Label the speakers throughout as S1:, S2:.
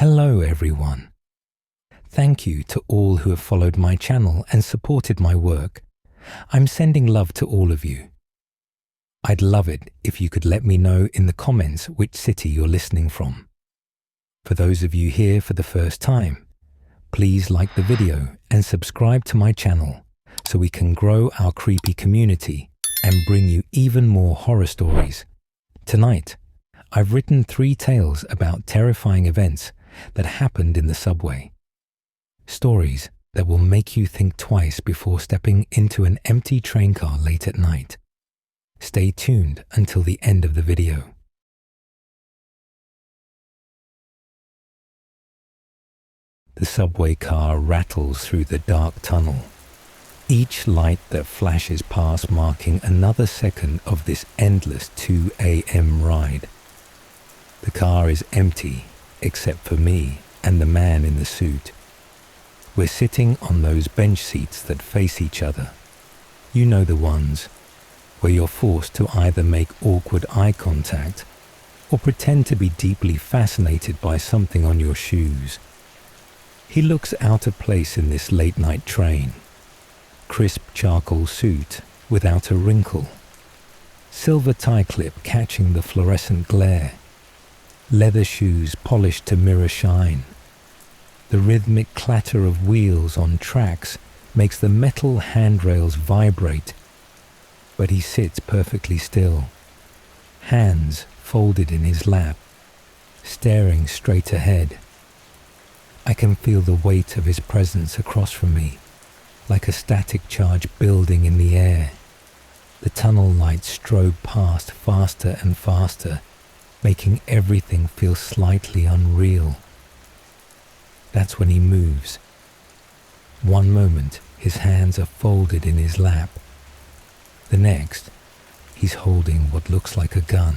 S1: Hello everyone. Thank you to all who have followed my channel and supported my work. I'm sending love to all of you. I'd love it if you could let me know in the comments which city you're listening from. For those of you here for the first time, please like the video and subscribe to my channel so we can grow our creepy community and bring you even more horror stories. Tonight, I've written 3 tales about terrifying events that happened in the subway. Stories that will make you think twice before stepping into an empty train car late at night. Stay tuned until the end of the video. The subway car rattles through the dark tunnel, each light that flashes past marking another second of this endless 2 a.m. ride. The car is empty, except for me and the man in the suit. We're sitting on those bench seats that face each other. You know the ones where you're forced to either make awkward eye contact or pretend to be deeply fascinated by something on your shoes. He looks out of place in this late-night train. Crisp charcoal suit without a wrinkle. Silver tie clip catching the fluorescent glare. Leather shoes polished to mirror shine. The rhythmic clatter of wheels on tracks makes the metal handrails vibrate. But he sits perfectly still, hands folded in his lap, staring straight ahead. I can feel the weight of his presence across from me, like a static charge building in the air. The tunnel lights strobe past faster and faster, making everything feel slightly unreal. That's when he moves. One moment, his hands are folded in his lap. The next, he's holding what looks like a gun.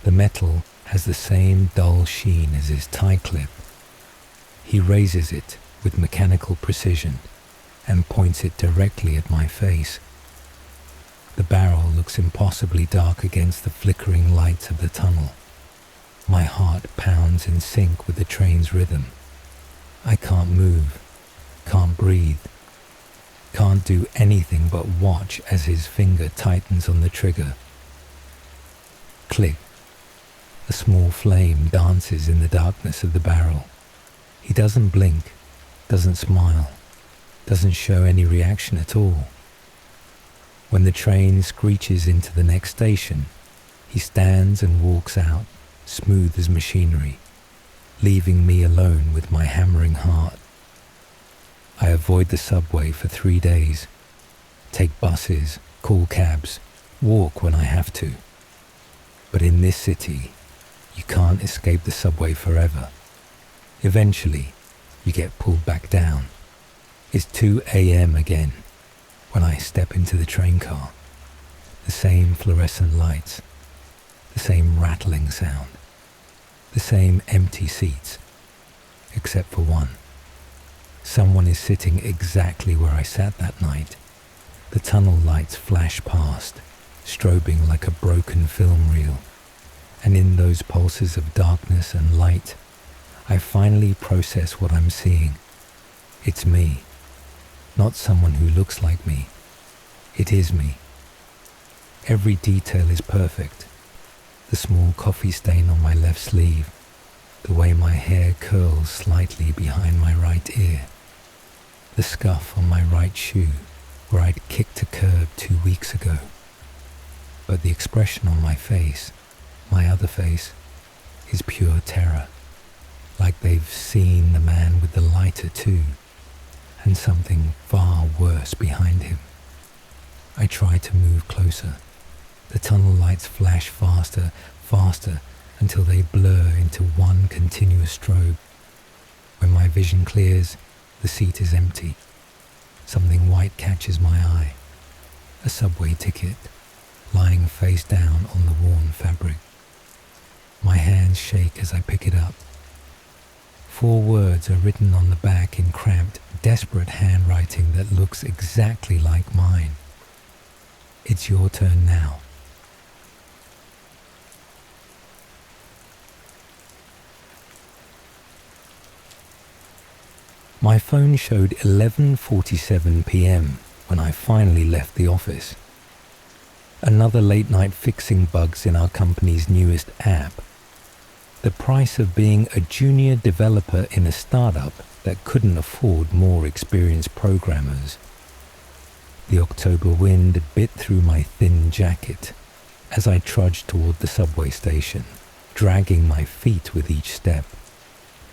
S1: The metal has the same dull sheen as his tie clip. He raises it with mechanical precision and points it directly at my face. The barrel looks impossibly dark against the flickering lights of the tunnel. My heart pounds in sync with the train's rhythm. I can't move, can't breathe, can't do anything but watch as his finger tightens on the trigger. Click. A small flame dances in the darkness of the barrel. He doesn't blink, doesn't smile, doesn't show any reaction at all. When the train screeches into the next station, he stands and walks out, smooth as machinery, leaving me alone with my hammering heart. I avoid the subway for 3 days, take buses, call cabs, walk when I have to. But in this city, you can't escape the subway forever. Eventually, you get pulled back down. It's 2 a.m. again when I step into the train car. The same fluorescent lights, the same rattling sound, the same empty seats, except for one. Someone is sitting exactly where I sat that night. The tunnel lights flash past, strobing like a broken film reel. And in those pulses of darkness and light, I finally process what I'm seeing. It's me. Not someone who looks like me. It is me. Every detail is perfect. The small coffee stain on my left sleeve, the way my hair curls slightly behind my right ear, the scuff on my right shoe where I'd kicked a curb 2 weeks ago. But the expression on my face, my other face, is pure terror, like they've seen the man with the lighter too, and something far worse behind him. I try to move closer. The tunnel lights flash faster, faster, until they blur into one continuous strobe. When my vision clears, the seat is empty. Something white catches my eye. A subway ticket, lying face down on the worn fabric. My hands shake as I pick it up. 4 words are written on the back in cramped, desperate handwriting that looks exactly like mine. It's your turn now. My phone showed 11:47 p.m. when I finally left the office. Another late night fixing bugs in our company's newest app. The price of being a junior developer in a startup that couldn't afford more experienced programmers. The October wind bit through my thin jacket as I trudged toward the subway station, dragging my feet with each step.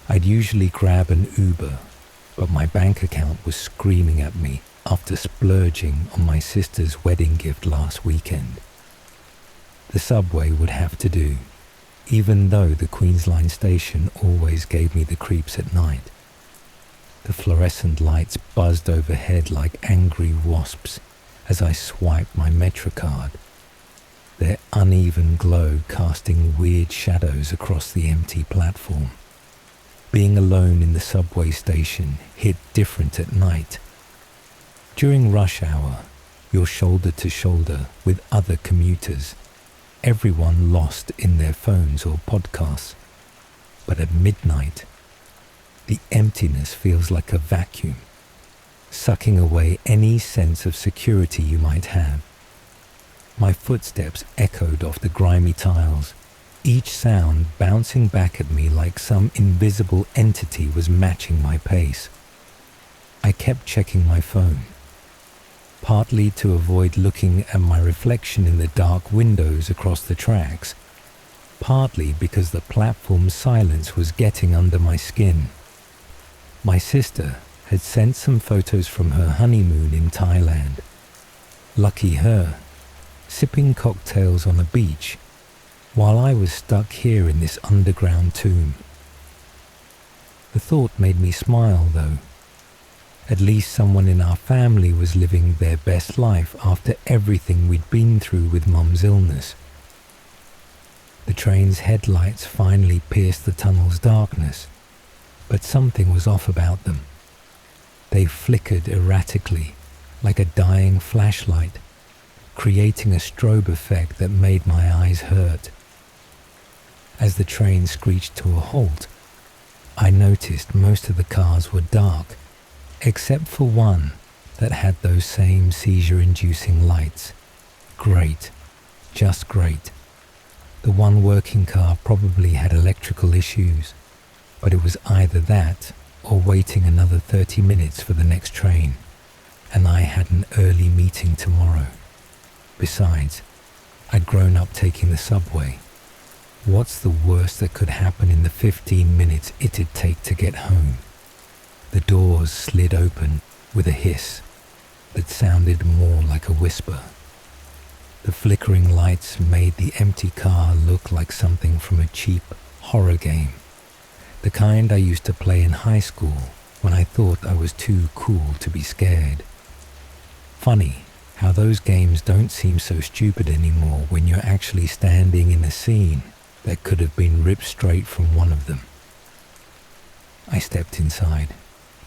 S1: I'd usually grab an Uber, but my bank account was screaming at me after splurging on my sister's wedding gift last weekend. The subway would have to do, even though the Queens Line station always gave me the creeps at night. The fluorescent lights buzzed overhead like angry wasps as I swiped my MetroCard, their uneven glow casting weird shadows across the empty platform. Being alone in the subway station hit different at night. During rush hour, you're shoulder to shoulder with other commuters, everyone lost in their phones or podcasts. But at midnight, the emptiness feels like a vacuum, sucking away any sense of security you might have. My footsteps echoed off the grimy tiles, each sound bouncing back at me like some invisible entity was matching my pace. I kept checking my phone, partly to avoid looking at my reflection in the dark windows across the tracks, partly because the platform silence was getting under my skin. My sister had sent some photos from her honeymoon in Thailand. Lucky her, sipping cocktails on a beach, while I was stuck here in this underground tomb. The thought made me smile, though. At least someone in our family was living their best life after everything we'd been through with Mum's illness. The train's headlights finally pierced the tunnel's darkness, but something was off about them. They flickered erratically, like a dying flashlight, creating a strobe effect that made my eyes hurt. As the train screeched to a halt, I noticed most of the cars were dark, except for one that had those same seizure-inducing lights. Great, just great. The one working car probably had electrical issues, but it was either that or waiting another 30 minutes for the next train, and I had an early meeting tomorrow. Besides, I'd grown up taking the subway. What's the worst that could happen in the 15 minutes it'd take to get home? The doors slid open with a hiss that sounded more like a whisper. The flickering lights made the empty car look like something from a cheap horror game, the kind I used to play in high school when I thought I was too cool to be scared. Funny how those games don't seem so stupid anymore when you're actually standing in a scene that could have been ripped straight from one of them. I stepped inside,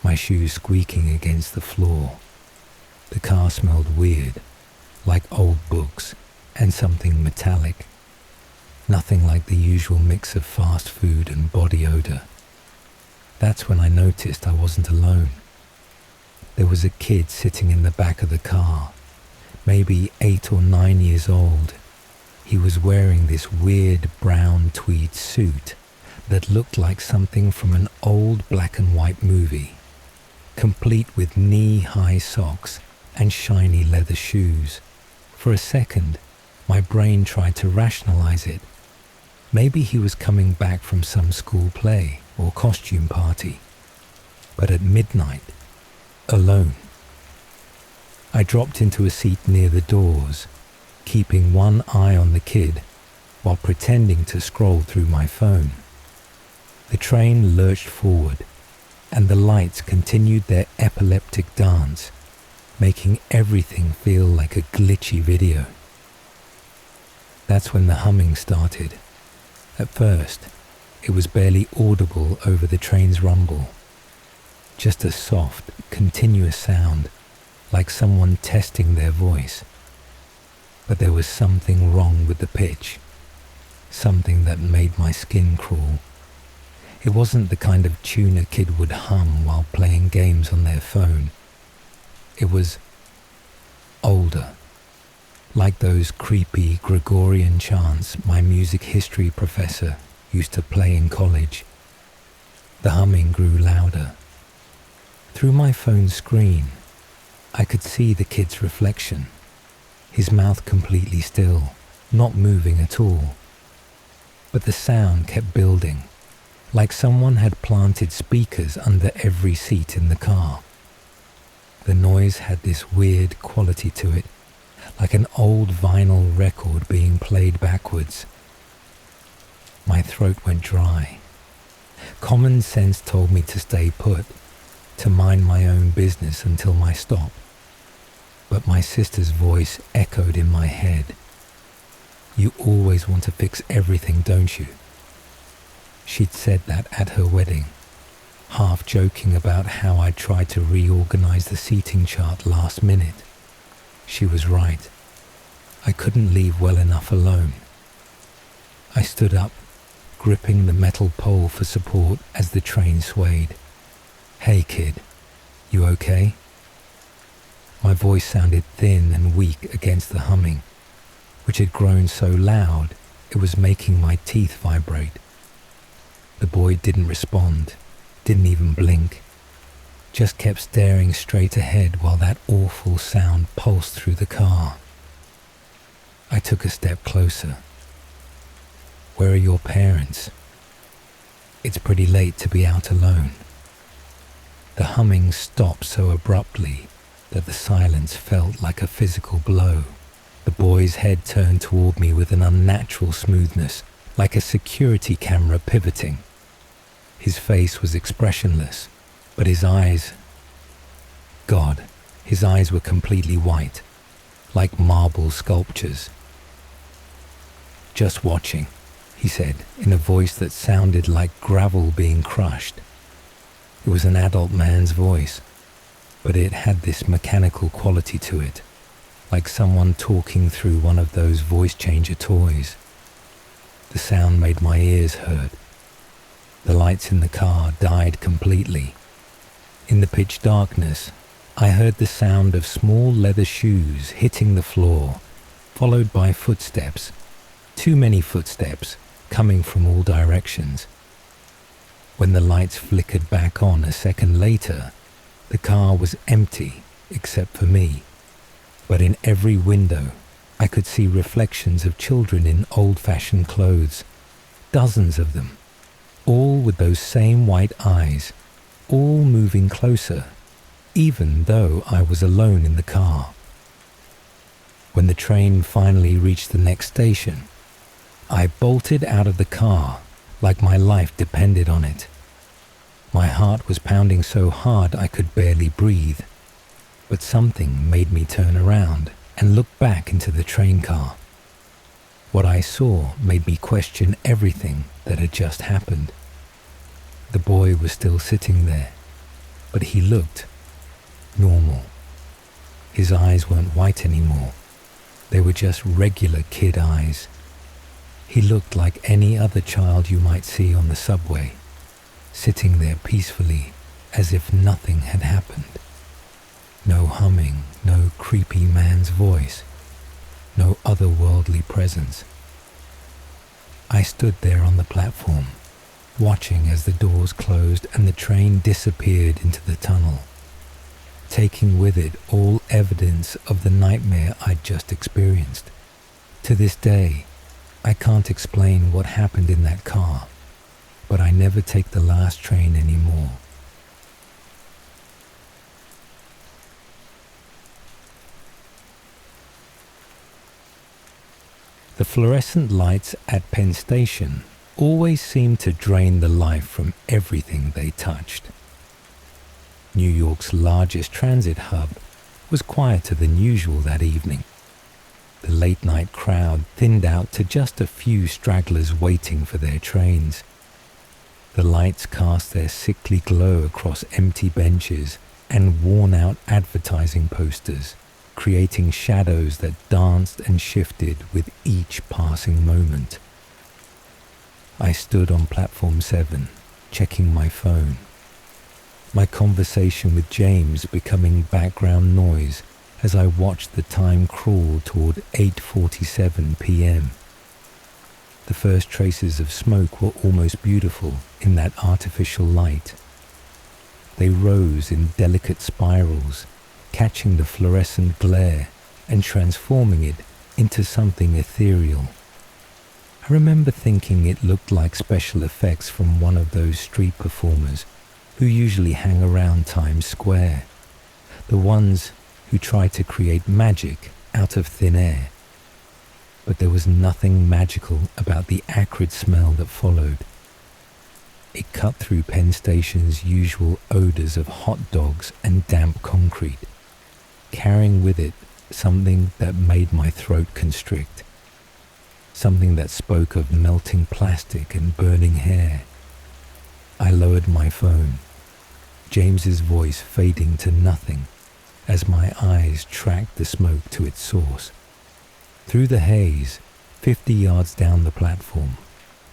S1: my shoes squeaking against the floor. The car smelled weird, like old books and something metallic. Nothing like the usual mix of fast food and body odor. That's when I noticed I wasn't alone. There was a kid sitting in the back of the car, maybe 8 or 9 years old. He was wearing this weird brown tweed suit that looked like something from an old black and white movie, complete with knee-high socks and shiny leather shoes. For a second, my brain tried to rationalize it. Maybe he was coming back from some school play or costume party. But at midnight, alone. I dropped into a seat near the doors, keeping one eye on the kid while pretending to scroll through my phone. The train lurched forward, and the lights continued their epileptic dance, making everything feel like a glitchy video. That's when the humming started. At first, it was barely audible over the train's rumble. Just a soft, continuous sound, like someone testing their voice. But there was something wrong with the pitch, something that made my skin crawl. It wasn't the kind of tune a kid would hum while playing games on their phone. It was older, like those creepy Gregorian chants my music history professor used to play in college. The humming grew louder. Through my phone screen, I could see the kid's reflection, his mouth completely still, not moving at all. But the sound kept building, like someone had planted speakers under every seat in the car. The noise had this weird quality to it, like an old vinyl record being played backwards. My throat went dry. Common sense told me to stay put, to mind my own business until my stop. But my sister's voice echoed in my head. You always want to fix everything, don't you? She'd said that at her wedding, half joking about how I tried to reorganize the seating chart last minute. She was right. I couldn't leave well enough alone. I stood up, gripping the metal pole for support as the train swayed. Hey kid, you okay? My voice sounded thin and weak against the humming, which had grown so loud it was making my teeth vibrate. The boy didn't respond, didn't even blink, just kept staring straight ahead while that awful sound pulsed through the car. I took a step closer. Where are your parents? It's pretty late to be out alone. The humming stopped so abruptly that the silence felt like a physical blow. The boy's head turned toward me with an unnatural smoothness, like a security camera pivoting. His face was expressionless, but his eyes... God, his eyes were completely white, like marble sculptures. Just watching, he said, in a voice that sounded like gravel being crushed. It was an adult man's voice, but it had this mechanical quality to it, like someone talking through one of those voice changer toys. The sound made my ears hurt. The lights in the car died completely. In the pitch darkness, I heard the sound of small leather shoes hitting the floor, followed by footsteps, too many footsteps, coming from all directions. When the lights flickered back on a second later, the car was empty except for me. But in every window, I could see reflections of children in old-fashioned clothes, dozens of them, all with those same white eyes, all moving closer, even though I was alone in the car. When the train finally reached the next station, I bolted out of the car like my life depended on it. My heart was pounding so hard I could barely breathe, but something made me turn around and look back into the train car. What I saw made me question everything that had just happened. The boy was still sitting there, but he looked normal. His eyes weren't white anymore. They were just regular kid eyes. He looked like any other child you might see on the subway, sitting there peacefully as if nothing had happened. No humming, no creepy man's voice, no otherworldly presence. I stood there on the platform, watching as the doors closed and the train disappeared into the tunnel, taking with it all evidence of the nightmare I'd just experienced. To this day, I can't explain what happened in that car, but I never take the last train anymore. The fluorescent lights at Penn Station always seemed to drain the life from everything they touched. New York's largest transit hub was quieter than usual that evening. The late-night crowd thinned out to just a few stragglers waiting for their trains. The lights cast their sickly glow across empty benches and worn-out advertising posters, creating shadows that danced and shifted with each passing moment. I stood on platform 7, checking my phone. My conversation with James becoming background noise as I watched the time crawl toward 8:47 p.m. The first traces of smoke were almost beautiful in that artificial light. They rose in delicate spirals, catching the fluorescent glare and transforming it into something ethereal. I remember thinking it looked like special effects from one of those street performers who usually hang around Times Square, the ones who try to create magic out of thin air. But there was nothing magical about the acrid smell that followed. It cut through Penn Station's usual odors of hot dogs and damp concrete, carrying with it something that made my throat constrict, something that spoke of melting plastic and burning hair. I lowered my phone, James's voice fading to nothing as my eyes tracked the smoke to its source. Through the haze, 50 yards down the platform,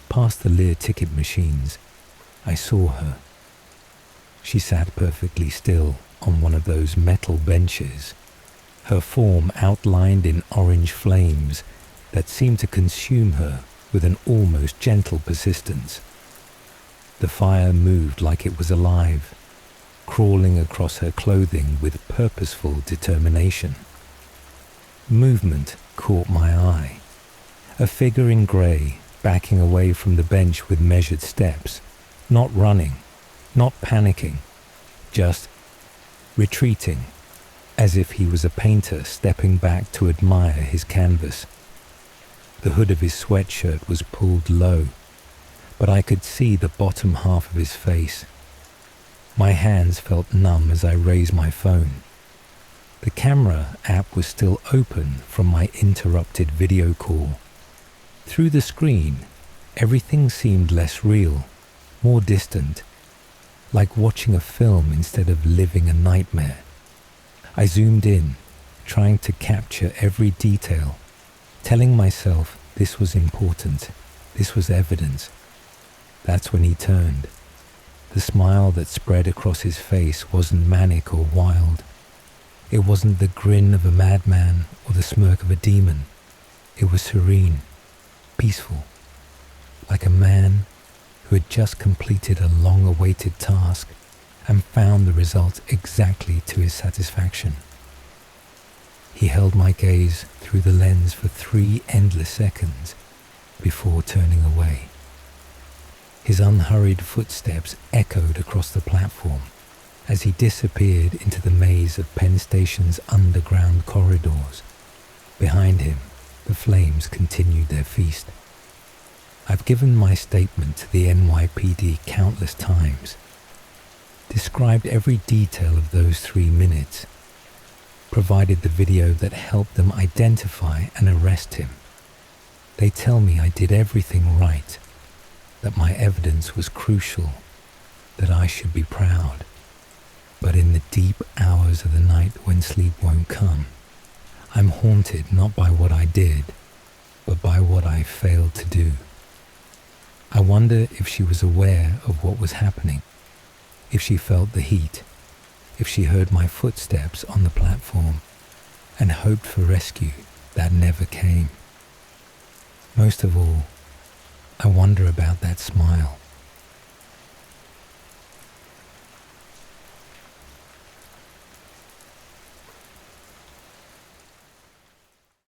S1: past the Lear ticket machines, I saw her. She sat perfectly still on one of those metal benches, her form outlined in orange flames that seemed to consume her with an almost gentle persistence. The fire moved like it was alive, crawling across her clothing with purposeful determination. Movement caught my eye. A figure in grey, backing away from the bench with measured steps, not running, not panicking, just retreating, as if he was a painter stepping back to admire his canvas. The hood of his sweatshirt was pulled low, but I could see the bottom half of his face. My hands felt numb as I raised my phone. The camera app was still open from my interrupted video call. Through the screen, everything seemed less real, more distant, like watching a film instead of living a nightmare. I zoomed in, trying to capture every detail, telling myself this was important, this was evidence. That's when he turned. The smile that spread across his face wasn't manic or wild. It wasn't the grin of a madman or the smirk of a demon. It was serene, peaceful, like a man who had just completed a long-awaited task and found the result exactly to his satisfaction. He held my gaze through the lens for 3 endless seconds before turning away. His unhurried footsteps echoed across the platform as he disappeared into the maze of Penn Station's underground corridors. Behind him, the flames continued their feast. I've given my statement to the NYPD countless times, described every detail of those 3 minutes, provided the video that helped them identify and arrest him. They tell me I did everything right, that my evidence was crucial, that I should be proud. But in the deep hours of the night when sleep won't come, I'm haunted not by what I did, but by what I failed to do. I wonder if she was aware of what was happening, if she felt the heat, if she heard my footsteps on the platform and hoped for rescue that never came. Most of all, I wonder about that smile.